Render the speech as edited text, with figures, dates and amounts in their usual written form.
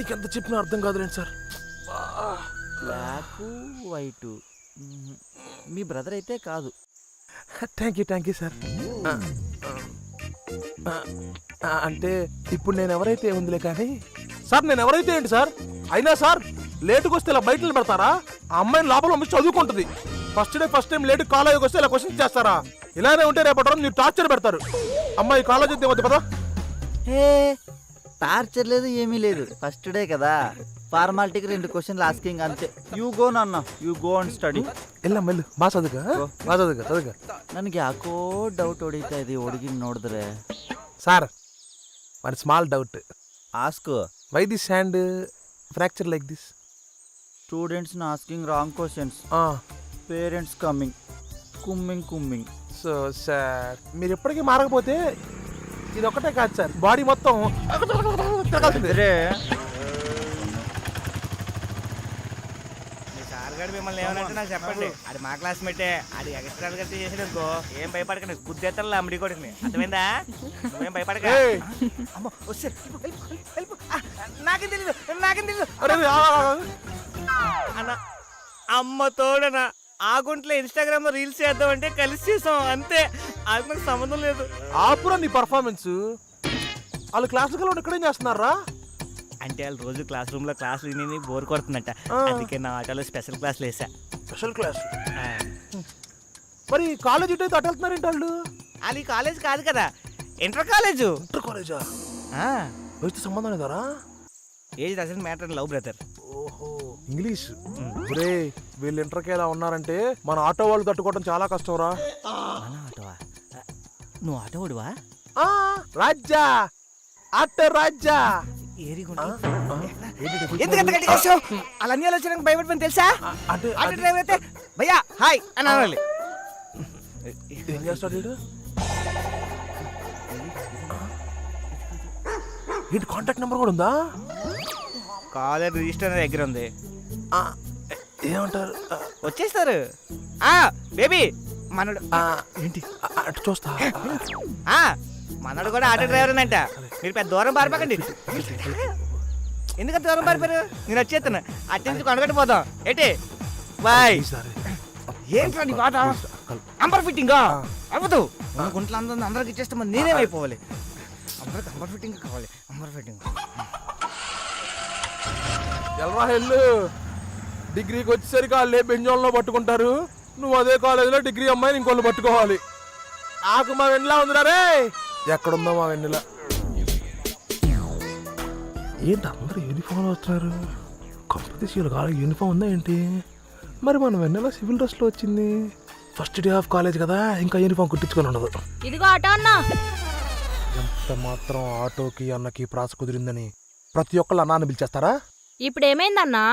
మీకు ఎంత చెప్పినా అర్థం కాదులేండి సార్. బ్లాక్ వైట్ మీ బ్రదర్ అయితే కాదు. Thank you sir. అంటే ఇప్పుడు నేను ఎవరైతే ఉందిలే కానీ సార్, నేను ఎవరైతే ఏంటి సార్? అయినా సార్ లేటుకు వస్తే ఇలా బయట పెడతారా? ఆ అమ్మాయిని లోపల పంపించి చదువుకుంటుంది. ఫస్ట్ టైం లేటు కాలేజీకి వస్తే ఇలా క్వశ్చన్ చేస్తారా? ఇలానే ఉంటే రేపటి మీరు టార్చర్ పెడతారు. అమ్మాయి కాలేజ్ వద్దు కదా. ఏ టార్చర్ లేదు ఏమీ లేదు, ఫస్ట్ డే కదా, ఫార్మాలిటీకి 2 క్వశ్చన్లు ఆస్కింగ్ అంతే. యూ గో నాన్న, యూ గో అండ్ స్టడీ. ಇಲ್ಲ ಬಾ ಚದುಗ ನನಗೆ ಯಾಕೋ ಡೌಟ್ ಹೊಡಿತಾ ಇದೆ, ಹುಡುಗಿ ನೋಡಿದ್ರೆ. Sir one small doubt. Ask. Why this hand fracture like this? Students asking wrong questions, parents coming, కుమ్మింగ్. So sir మీరు ఎప్పటికీ మారకపోతే ఇది ఒకటే కాదు సార్, బాడీ మొత్తం మిమ్మల్ని ఏమనంటే నాకు చెప్పండి. అది మా క్లాస్మేటే, అది ఎక్స్ట్రా చేసిననుకో ఏం భయపడకండి, గుద్దేస్తాను అమ్మడి కొడుకుని. అర్థమైందా? నువ్వేం భయపడక. నాకేం తెలీదు అన్న. అమ్మ తోడనా ఆ గుంట్లో ఇన్స్టాగ్రామ్ లో రీల్స్ చేద్దామంటే కలిసి చేసాం అంతే, అది నాకు సంబంధం లేదు. ఆపురా నీ పర్ఫార్మెన్స్. వాళ్ళు క్లాసులో ఇక్కడేం చేస్తున్నారా? అంటే వాళ్ళు రోజు క్లాస్ రూమ్ లో క్లాసులు విని బోర్ కొడుతుందంట, అందుకే నా ఆటోలో స్పెషల్ క్లాసులు వేసా. Special class? మరి కాలేజ్ ఇటు అటు వెళ్తున్నారేంటి వాళ్ళు? అది కాలేజ్ కాదు కదా, ఇంటర్ కాలేజు. ఇంటర్ కాలేజా? వయసుతో సంబంధం లేదారా? Age doesn't matter, love brother. ఓహో ఇంగ్లీష్. ఒరే వీళ్ళు ఇంటర్కి ఎలా ఉన్నారంటే మన ఆటో వాళ్ళు తట్టుకోవడం చాలా కష్టం రా. మన ఆటోవా? నువ్వు ఆటో ఓడివా? రాజ్జా ఆటో రాజ్జా. ఎందుకంత అలా అన్ని ఆలోచనకు భయపడిపోయింది తెలుసా? ఆటో డ్రైవర్ అయితే భయ్యా హాయ్ అని అనాలి. ఏం చేస్తాడు ఏంటి? కాంటాక్ట్ నెంబర్ కూడా ఉందా? కాలేజ్ రిజిస్టర్ దగ్గర ఉంది. ఏమంటారు? వచ్చేస్తారు. బేబీ మనడు ఏంటి అటు చూస్తా. మనడు కూడా ఆటో డ్రైవర్ అంట. మీరు పెద్ద దూరం పారిపోకండి. ఎందుకంత దూరం పారిపోయారు? నేను వచ్చేస్తాను, అట్టేసి కొండగట్టి పోతాం. ఏంటి బాయ్? ఏంట్రా నీ బాధ? అంబర్ ఫిట్టింగ్ అవ్వదు. గుంట్లో అందరికి ఇచ్చేస్తే మరి నేనేమైపోవాలి? అందరికి అంబర్ ఫిట్టింగ్ కావాలి. అంబర్ ఫిట్టింగ్ ఎల్రా హెల్లు. డిగ్రీకి వచ్చేసరికి వాళ్ళే బెంజోన్లో పట్టుకుంటారు, నువ్వు అదే కాలేజీలో డిగ్రీ అమ్మాయిని ఇంకోళ్ళు పట్టుకోవాలి. నాకు మా వెన్నెలా ఉందిరా రే. ఎక్కడుందో మా వెన్నెల? ఏంటి అందరూ యూనిఫామ్లో వస్తున్నారు? కాంపిటీషన్ కాలేజ్ యూనిఫామ్ ఉందా ఏంటి? మరి మన వెన్నెల సివిల్ డ్రెస్లో వచ్చింది. ఫస్ట్ డే ఆఫ్ కాలేజ్ కదా, ఇంకా యూనిఫామ్ కుట్టించుకొని ఉండదు. ఇదిగో ఆటో అన్నా. ఎంత మాత్రం ఆటోకి అన్నకి ప్రాస కుదిరిందని ప్రతి ఒక్కళ్ళు అన్నాన్ని పిలిచేస్తారా? ఇప్పుడు ఏమైందన్నా?